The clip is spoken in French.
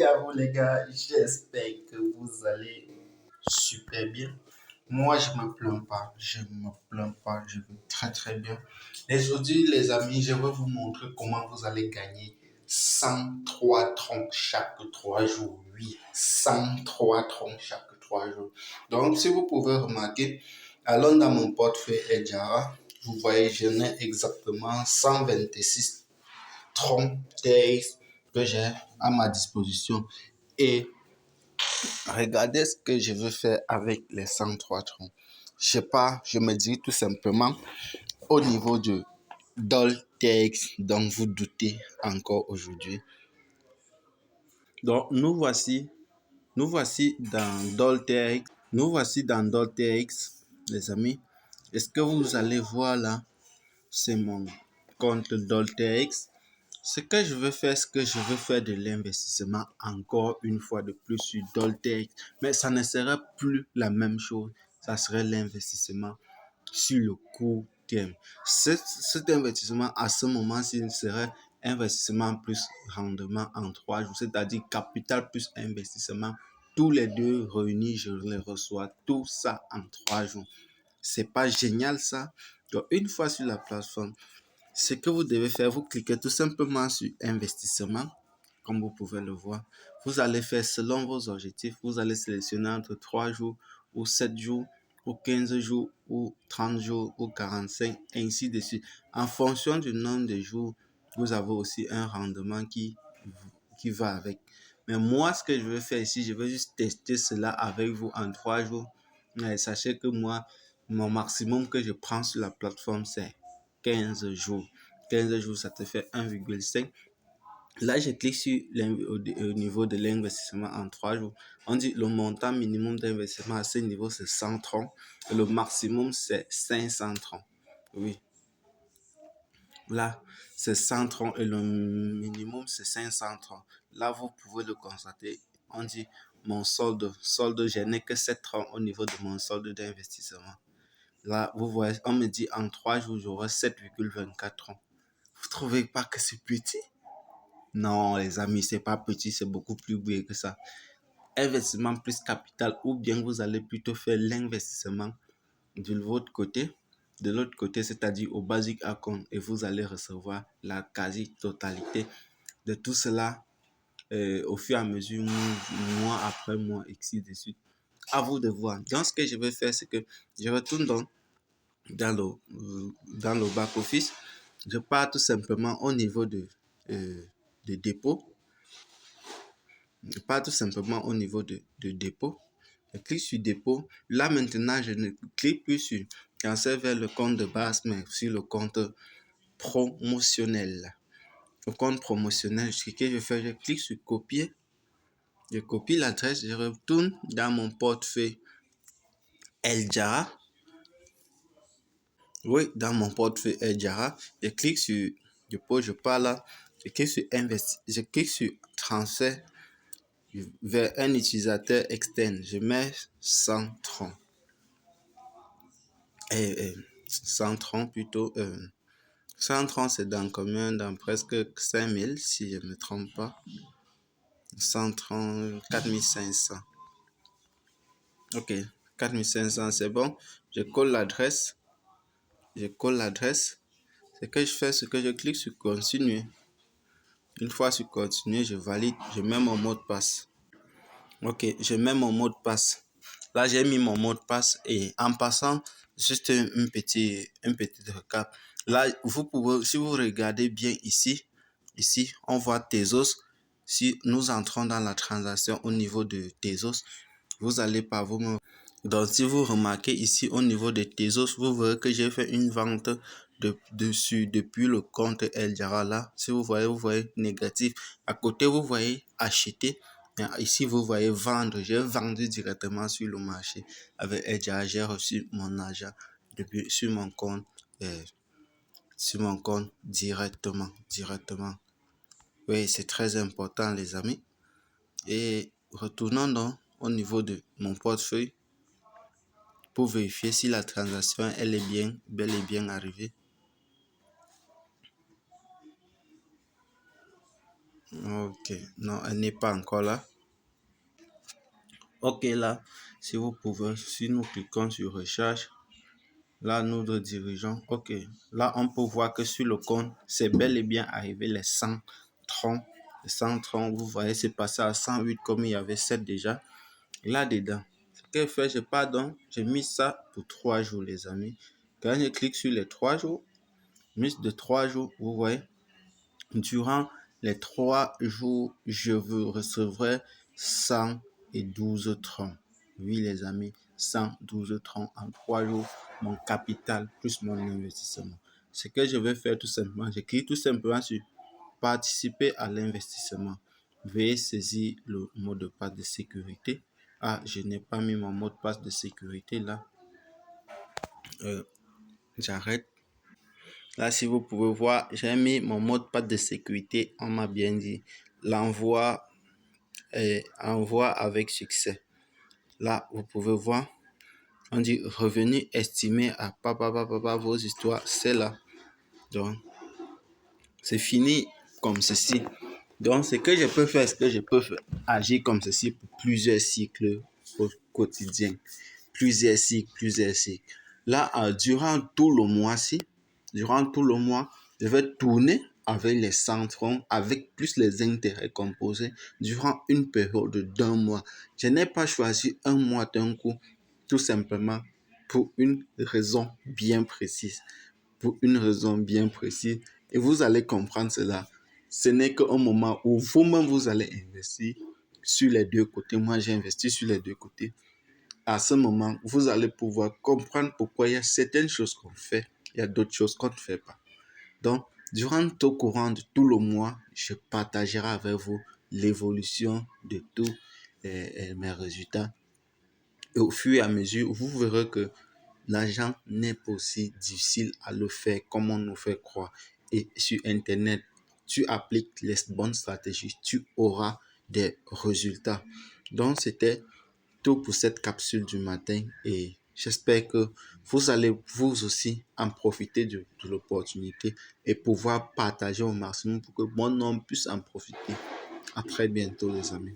à vous les gars, j'espère que vous allez super bien. Moi, je vais très très bien. Et aujourd'hui, les amis, je vais vous montrer comment vous allez gagner 103 troncs chaque 3 jours. Oui, 103 troncs chaque 3 jours. Donc, si vous pouvez remarquer, allons dans mon portefeuille Edjara, vous voyez, je n'ai exactement 126 troncs TX que j'ai à ma disposition. Et regardez ce que je veux faire avec les 103 troncs. Je sais pas, je me dis tout simplement au niveau de DolTX dont vous doutez encore aujourd'hui. Donc nous voici dans DolTX. Nous voici dans DolTX, les amis. Est-ce que vous allez voir là? C'est mon compte DolTX. Ce que je veux faire, c'est que je veux faire de l'investissement encore une fois de plus sur Doltex. Mais ça ne serait plus la même chose. Ça serait l'investissement sur le court terme. Cet investissement, à ce moment-ci, serait investissement plus rendement en 3 jours. C'est-à-dire capital plus investissement. Tous les deux réunis, je les reçois. Tout ça en 3 jours. C'est pas génial ça? Donc, une fois sur la plateforme, ce que vous devez faire, vous cliquez tout simplement sur investissement, comme vous pouvez le voir. Vous allez faire selon vos objectifs. Vous allez sélectionner entre 3 jours ou 7 jours ou 15 jours ou 30 jours ou 45, ainsi de suite. En fonction du nombre de jours, vous avez aussi un rendement qui va avec. Mais moi, ce que je vais faire ici, je vais juste tester cela avec vous en 3 jours. Mais sachez que moi, mon maximum que je prends sur la plateforme, c'est 15 jours. 15 jours, ça te fait 1,5. Là, je clique sur au niveau de l'investissement en 3 jours. On dit le montant minimum d'investissement à ce niveau, c'est 130. Et le maximum, c'est 530. Oui. Là, c'est 130 et le minimum, c'est 530. Là, vous pouvez le constater. On dit mon solde, je n'ai que 7 au niveau de mon solde d'investissement. Là, vous voyez, on me dit en 3 jours, j'aurai 7,24 ans. Vous trouvez pas que c'est petit? Non, les amis, c'est pas petit, c'est beaucoup plus grand que ça. Investissement plus capital, ou bien vous allez plutôt faire l'investissement de votre côté, de l'autre côté, c'est-à-dire au basic account, et vous allez recevoir la quasi-totalité de tout cela au fur et à mesure, mois après mois, et ainsi de suite. À vous de voir. Donc, ce que je vais faire, c'est que je retourne dans le back-office. Je pars tout simplement au niveau de dépôt. Je pars tout simplement au niveau de dépôt. Je clique sur dépôt. Là, maintenant, je ne clique plus sur transfert vers le compte de base, mais sur le compte promotionnel. Le compte promotionnel, je clique sur copier. Je copie l'adresse. Je retourne dans mon portefeuille Edjara. Oui, dans mon portefeuille Edjara, je clique sur dépôt, je pars là, je clique sur investir, je clique sur transfert vers un utilisateur externe. Je mets 130. 130 plutôt. 130 c'est dans combien? Dans presque 5000 si je ne me trompe pas. 130, 4500. Ok, 4500 c'est bon. Je colle l'adresse. Je colle l'adresse. Ce que je fais, c'est que je clique sur continuer. Une fois sur continuer, je valide, je mets mon mot de passe. Ok, je mets mon mot de passe. Là, j'ai mis mon mot de passe et en passant, juste un petit recap. Là, vous pouvez, si vous regardez bien ici, on voit Tezos. Si nous entrons dans la transaction au niveau de Tezos, vous allez par vous-même. Donc, si vous remarquez ici au niveau de Tezos, vous verrez que j'ai fait une vente dessus depuis le compte Edjara là. Si vous voyez négatif. À côté, vous voyez acheter. Ici, vous voyez vendre. J'ai vendu directement sur le marché avec Edjara. J'ai reçu mon argent depuis sur mon compte directement. Oui, c'est très important, les amis. Et retournons donc au niveau de mon portefeuille pour vérifier si la transaction elle est bel et bien arrivée. Ok, non, elle n'est pas encore là. Ok, là, si vous pouvez, si nous cliquons sur recherche, là, nous redirigeons. Ok, là, on peut voir que sur le compte, c'est bel et bien arrivé les 100 troncs. Les 100 troncs, vous voyez, c'est passé à 108 comme il y avait 7 déjà. Là-dedans, ce que je fais, je pardon, j'ai mis ça pour 3 jours, les amis. Quand je clique sur les 3 jours, mise de 3 jours, vous voyez, durant les 3 jours, je vous recevrai 112 troncs. Oui, les amis, 112 troncs en 3 jours, mon capital plus mon investissement. Ce que je vais faire tout simplement, je clique tout simplement sur participer à l'investissement. Veuillez saisir le mot de passe de sécurité. Ah, je n'ai pas mis mon mot de passe de sécurité là. J'arrête. Là, si vous pouvez voir, j'ai mis mon mot de passe de sécurité. On m'a bien dit. L'envoi envoi avec succès. Là, vous pouvez voir. On dit revenu estimé à papa, vos histoires, c'est là. Donc, c'est fini comme ceci. Donc, ce que je peux faire, c'est que je peux agir comme ceci pour plusieurs cycles au quotidien. Plusieurs cycles. Là, durant tout le mois-ci, durant tout le mois, je vais tourner avec les centrons, avec plus les intérêts composés durant une période d'un mois. Je n'ai pas choisi un mois d'un coup, tout simplement pour une raison bien précise. Pour une raison bien précise. Et vous allez comprendre cela. Ce n'est qu'un moment où vous-même vous allez investir sur les deux côtés. Moi, j'ai investi sur les deux côtés. À ce moment, vous allez pouvoir comprendre pourquoi il y a certaines choses qu'on fait, il y a d'autres choses qu'on ne fait pas. Donc, durant au courant de tout le mois, je partagerai avec vous l'évolution de tous mes résultats. Et au fur et à mesure, vous verrez que l'argent n'est pas aussi difficile à le faire comme on nous fait croire. Et sur Internet, tu appliques les bonnes stratégies, tu auras des résultats. Donc, c'était tout pour cette capsule du matin et j'espère que vous allez vous aussi en profiter de l'opportunité et pouvoir partager au maximum pour que bon nombre puisse en profiter. À très bientôt les amis.